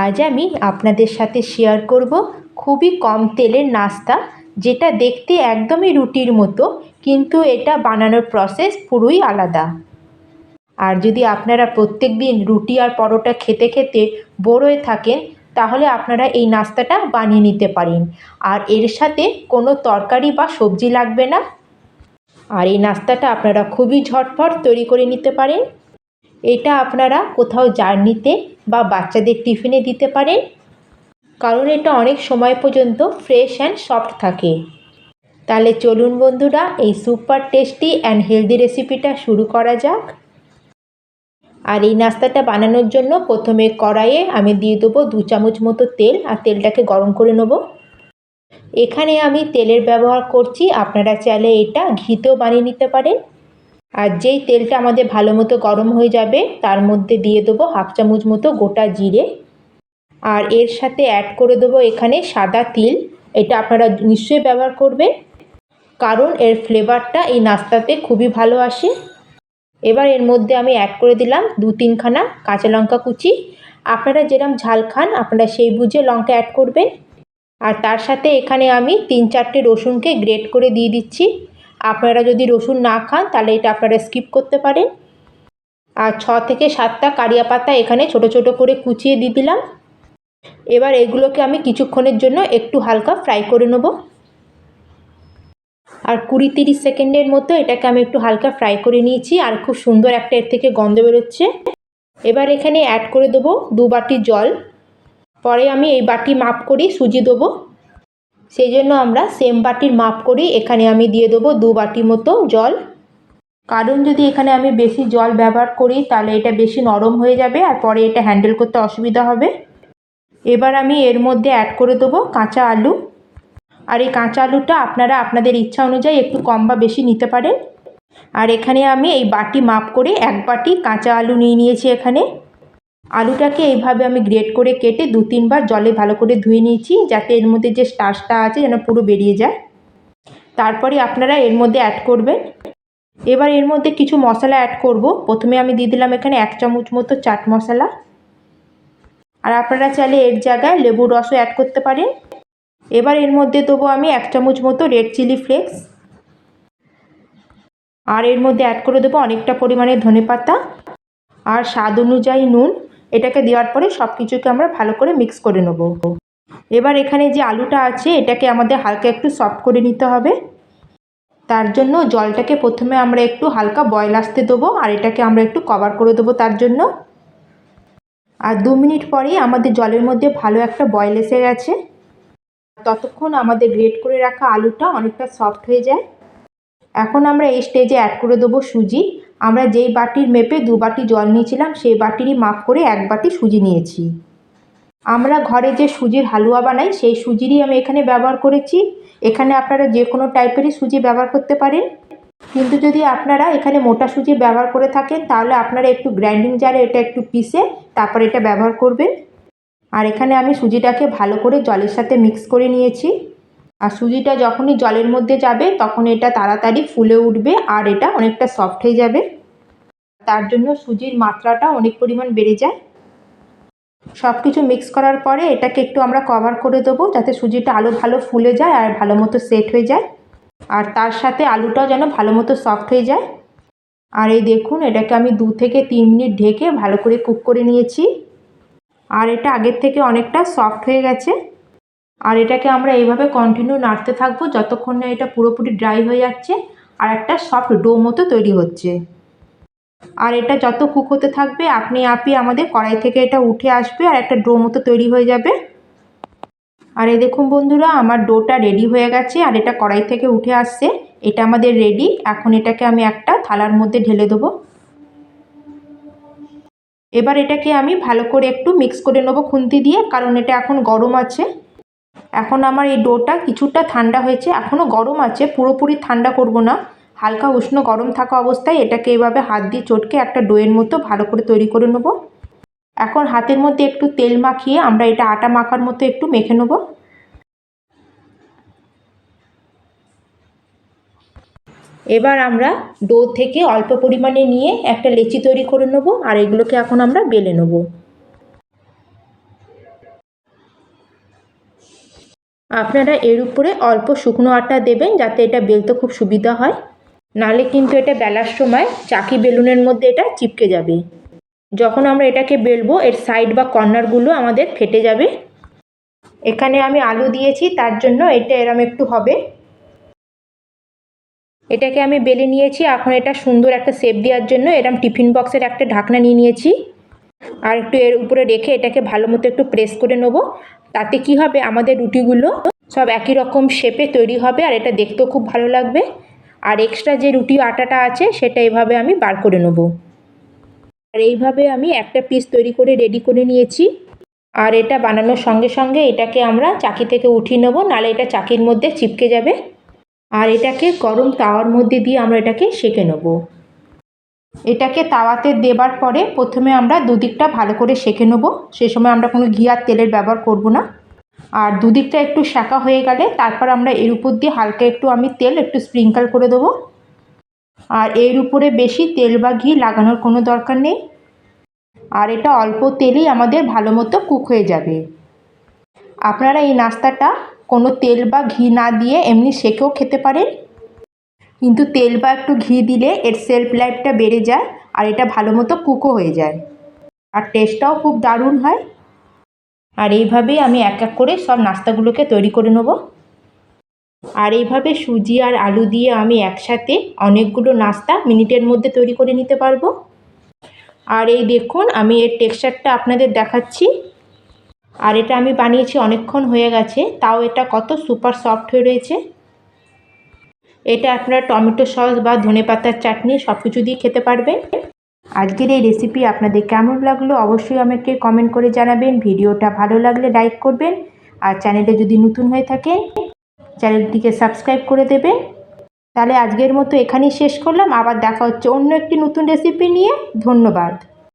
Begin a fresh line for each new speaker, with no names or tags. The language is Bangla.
আজ আমি আপনাদের সাথে শেয়ার করব খুবই কম তেলের নাস্তা, যেটা দেখতে একদমই রুটির মতো, কিন্তু এটা বানানোর প্রসেস পুরোই আলাদা। আর যদি আপনারা প্রত্যেক দিন রুটি আর পরোটা খেতে খেতে বোর হয়ে থাকেন, তাহলে আপনারা এই নাস্তাটা বানিয়ে নিতে পারেন। আর এর সাথে কোনো তরকারি বা সবজি লাগবে না। আর এই নাস্তাটা আপনারা খুবই ঝটপট তৈরি করে নিতে পারেন। এটা আপনারা কোথাও জার্নিতে বা বাচ্চাদের টিফিনে দিতে পারেন, কারণ এটা অনেক সময় পর্যন্ত ফ্রেশ অ্যান্ড সফট থাকে। তাহলে চলুন বন্ধুরা, এই সুপার টেস্টি অ্যান্ড হেলদি রেসিপিটা শুরু করা যাক। আর এই নাস্তাটা বানানোর জন্য প্রথমে কড়াইয়ে আমি দিয়ে দেবো 2 চামচ মতো তেল, আর তেলটাকে গরম করে নেব। এখানে আমি তেলের ব্যবহার করছি, আপনারা চাইলে এটা ঘিতেও বানিয়ে নিতে পারেন। আর যেই তেলটা আমাদের ভালো মতো গরম হয়ে যাবে, তার মধ্যে দিয়ে দেবো 1/2 চামচ মতো গোটা জিরে। আর এর সাথে অ্যাড করে দেবো এখানে সাদা তিল। এটা আপনারা নিশ্চয়ই ব্যবহার করবেন, কারণ এর ফ্লেভারটা এই নাস্তাতে খুবই ভালো আসে। এবার এর মধ্যে আমি অ্যাড করে দিলাম 2-3 খানা কাঁচা লঙ্কা কুচি। আপনারা যেরকম ঝাল খান আপনারা সেই বুঝে লঙ্কা অ্যাড করবেন। আর তার সাথে এখানে আমি 3-4টে রসুনকে গ্রেট করে দিয়ে দিচ্ছি। আপনারা যদি রসুন না খান তাহলে এটা আপনারা স্কিপ করতে পারেন। আর 6 থেকে 7টা কারিয়া পাতা এখানে ছোট ছোট করে কুচিয়ে দিয়ে দিলাম। এবার এগুলোকে আমি কিছুক্ষণের জন্য একটু হালকা ফ্রাই করে নেব। আর 20-30 সেকেন্ডের মতো এটাকে আমি একটু হালকা ফ্রাই করে নিয়েছি, আর খুব সুন্দর একটা এর থেকে গন্ধ বেরোচ্ছে। এবার এখানে অ্যাড করে দেবো 2 বাটি জল। পরে আমি এই বাটি মাপ করেই সুজি দেবো, সেই জন্য আমরা সেম বাটির মাপ করেই এখানে আমি দিয়ে দেবো 2 বাটি মতো জল। কারণ যদি এখানে আমি বেশি জল ব্যবহার করি তাহলে এটা বেশি নরম হয়ে যাবে, আর পরে এটা হ্যান্ডেল করতে অসুবিধা হবে। এবার আমি এর মধ্যে অ্যাড করে দেবো কাঁচা আলু। আর এই কাঁচা আলুটা আপনারা আপনাদের ইচ্ছা অনুযায়ী একটু কম বা বেশি নিতে পারেন। আর এখানে আমি এই বাটি মাপ করে 1 বাটি কাঁচা আলু নিয়ে নিয়েছি। এখানে আলুটাকে এইভাবে আমি গ্রেট করে কেটে 2-3 বার জলে ভালো করে ধুয়ে নিয়েছি, যাতে এর মধ্যে যে স্টার্চটা আছে যেন পুরো বেরিয়ে যায়। তারপরে আপনারা এর মধ্যে অ্যাড করবেন। এবার এর মধ্যে কিছু মশলা অ্যাড করব। প্রথমে আমি দিয়ে দিলাম এখানে 1 চামচ মতো চাট মশলা। আর আপনারা চাইলে এর জায়গায় লেবুর রসও অ্যাড করতে পারেন। এবার এর মধ্যে দেবো আমি 1 চামচ মতো রেড চিলি ফ্লেক্স। আর এর মধ্যে অ্যাড করে দেবো অনেকটা পরিমাণে ধনেপাতা আর স্বাদ অনুযায়ী নুন। এটাকে দেওয়ার পরে সব কিছুকে আমরা ভালো করে মিক্স করে নেব। এবার এখানে যে আলুটা আছে এটাকে আমাদের হালকা একটু সফট করে নিতে হবে। তার জন্য জলটাকে প্রথমে আমরা একটু হালকা বয়েল আসতে দেবো, আর এটাকে আমরা একটু কভার করে দেবো তার জন্য। আর 2 মিনিট পরেই আমাদের জলের মধ্যে ভালো একটা বয়েল এসে গেছে। ততক্ষণ আমাদের গ্রেট করে রাখা আলুটা অনেকটা সফট হয়ে যায়। এখন আমরা এই স্টেজে অ্যাড করে দেবো সুজি। আমরা যেই বাটির মেপে 2 বাটি জল নিয়েছিলাম সেই বাটিরই মাপ করে 1 বাটি সুজি নিয়েছি। আমরা ঘরে যে সুজির হালুয়া বানাই সেই সুজিরই আমি এখানে ব্যবহার করেছি। এখানে আপনারা যে কোনো টাইপেরই সুজি ব্যবহার করতে পারেন, কিন্তু যদি আপনারা এখানে মোটা সুজি ব্যবহার করে থাকেন তাহলে আপনারা একটু গ্রাইন্ডিং জারে এটা একটু পিষে তারপর এটা ব্যবহার করবেন। আর এখানে আমি সুজিটাকে ভালো করে জলের সাথে মিক্স করে নিয়েছি। আর সুজিটা যখনই জলের মধ্যে যাবে তখন এটা তাড়াতাড়ি ফুলে উঠবে আর এটা অনেকটা সফট হয়ে যাবে। তার জন্য সুজির মাত্রাটা অনেক পরিমাণ বেড়ে যায়। সব কিছু মিক্স করার পরে এটাকে একটু আমরা কভার করে দেবো, যাতে সুজিটা আরও ভালো ফুলে যায় আর ভালো মতো সেট হয়ে যায়, আর তার সাথে আলুটাও যেন ভালো মতো সফট হয়ে যায়। আর এই দেখুন, এটাকে আমি 2 থেকে 3 মিনিট ঢেকে ভালো করে কুক করে নিয়েছি। আর এটা আগের থেকে অনেকটা সফট হয়ে গেছে। আর এটাকে আমরা এইভাবে কন্টিনিউ নাড়তে থাকবো যতক্ষণ না এটা পুরোপুরি ড্রাই হয়ে যাচ্ছে আর একটা সফট ডো মতো তৈরি হচ্ছে। আর এটা যত কুক হতে থাকবে আপনি আপনি আমাদের কড়াই থেকে এটা উঠে আসবে আর একটা ডো মতো তৈরি হয়ে যাবে। আর এই দেখুন বন্ধুরা, আমার ডোটা রেডি হয়ে গেছে আর এটা কড়াই থেকে উঠে আসছে। এটা আমাদের রেডি। এখন এটাকে আমি একটা থালার মধ্যে ঢেলে দেবো। এবার এটাকে আমি ভালো করে একটু মিক্স করে নেবো খুন্তি দিয়ে, কারণ এটা এখন গরম আছে। এখন আমার এই ডোটা কিছুটা ঠান্ডা হয়েছে, এখনও গরম আছে, পুরোপুরি ঠান্ডা করব না, হালকা উষ্ণ গরম থাকা অবস্থায় এটাকে এভাবে হাত দিয়ে চটকে একটা ডোয়ের মতো ভালো করে তৈরি করে নেব। এখন হাতের মধ্যে একটু তেল মাখিয়ে আমরা এটা আটা মাখার মতো একটু মেখে নেব। এবার আমরা ডো থেকে অল্প পরিমাণে নিয়ে একটা লেচি তৈরি করে নেব, আর এগুলোকে এখন আমরা বেলে নেব। আপনারা এর উপরে অল্প শুকনো আটা দেবেন যাতে এটা বেলতে খুব সুবিধা হয়, নাহলে কিন্তু এটা বেলার সময় চাকি বেলুনের মধ্যে এটা চিপকে যাবে। যখন আমরা এটাকে বেলবো এর সাইড বা কর্নারগুলো আমাদের ফেটে যাবে। এখানে আমি আলু দিয়েছি তার জন্য এটা এরম একটু হবে। এটাকে আমি বেলে নিয়েছি। এখন এটা সুন্দর একটা শেপ দেওয়ার জন্য এরম টিফিন বক্সের একটা ঢাকনা নিয়ে নিয়েছি, আর একটু এর উপরে রেখে এটাকে ভালো মতো একটু প্রেস করে নেব। তাতে কি হবে, আমাদের রুটিগুলো সব একই রকম শেপে তৈরি হবে আর এটা দেখতেও খুব ভালো লাগবে। আর এক্সট্রা যে রুটি আটাটা আছে সেটা এভাবে আমি বার করে নেব। আর এইভাবে আমি একটা পিস তৈরি করে রেডি করে নিয়েছি। আর এটা বানানোর সঙ্গে সঙ্গে এটাকে আমরা চাকি থেকে উঠিয়ে নেব, নাহলে এটা চাকির মধ্যে চিপকে যাবে। আর এটাকে গরম তাওয়ার মধ্যে দিয়ে আমরা এটাকে সেঁকে নেব। এটাকে তাওয়াতে দেবার পরে প্রথমে আমরা দুদিকটা ভালো করে সেঁকে নেব। সে সময় আমরা কোনো ঘি আর তেলের ব্যবহার করব না। আর দুদিকটা একটু সেঁকা হয়ে গেলে তারপর আমরা এর উপর দিয়ে হালকা একটু আমি তেল একটু স্প্রিঙ্কল করে দেবো। আর এর উপরে বেশি তেল বা ঘি লাগানোর কোনো দরকার নেই। আর এটা অল্প তেলেই আমাদের ভালো মতো কুক হয়ে যাবে। আপনারা এই নাস্তাটা কোনো তেল বা ঘি না দিয়ে এমনি সেঁকেও খেতে পারেন, কিন্তু তেল বা একটু ঘি দিলে এর শেলফ লাইফটা বেড়ে যায় আর এটা ভালো মতো কুকও হয়ে যায় আর টেস্টটাও খুব দারুণ হয়। আর এইভাবেই আমি এক এক করে সব নাস্তাগুলোকে তৈরি করে নেব। আর এইভাবে সুজি আর আলু দিয়ে আমি একসাথে অনেকগুলো নাস্তা মিনিটের মধ্যে তৈরি করে নিতে পারবো। আর এই দেখুন আমি এর টেক্সচারটা আপনাদের দেখাচ্ছি। আর এটা আমি বানিয়েছি অনেকক্ষণ হয়ে গেছে, তাও এটা কত সুপার সফট হয়ে রয়েছে। এটা আপনারা টমেটো সস বা ধনেপাতার চাটনি সব কিছু দিয়ে খেতে পারবেন। আজকের এই রেসিপি আপনাদের কেমন লাগলো অবশ্যই আমাকে কমেন্ট করে জানাবেন। ভিডিওটা ভালো লাগলে লাইক করবেন, আর চ্যানেলে যদি নতুন হয়ে থাকেন চ্যানেলটিকে সাবস্ক্রাইব করে দেবেন। তাহলে আজকের মতো এখানেই শেষ করলাম, আবার দেখা হচ্ছে অন্য একটি নতুন রেসিপি নিয়ে। ধন্যবাদ।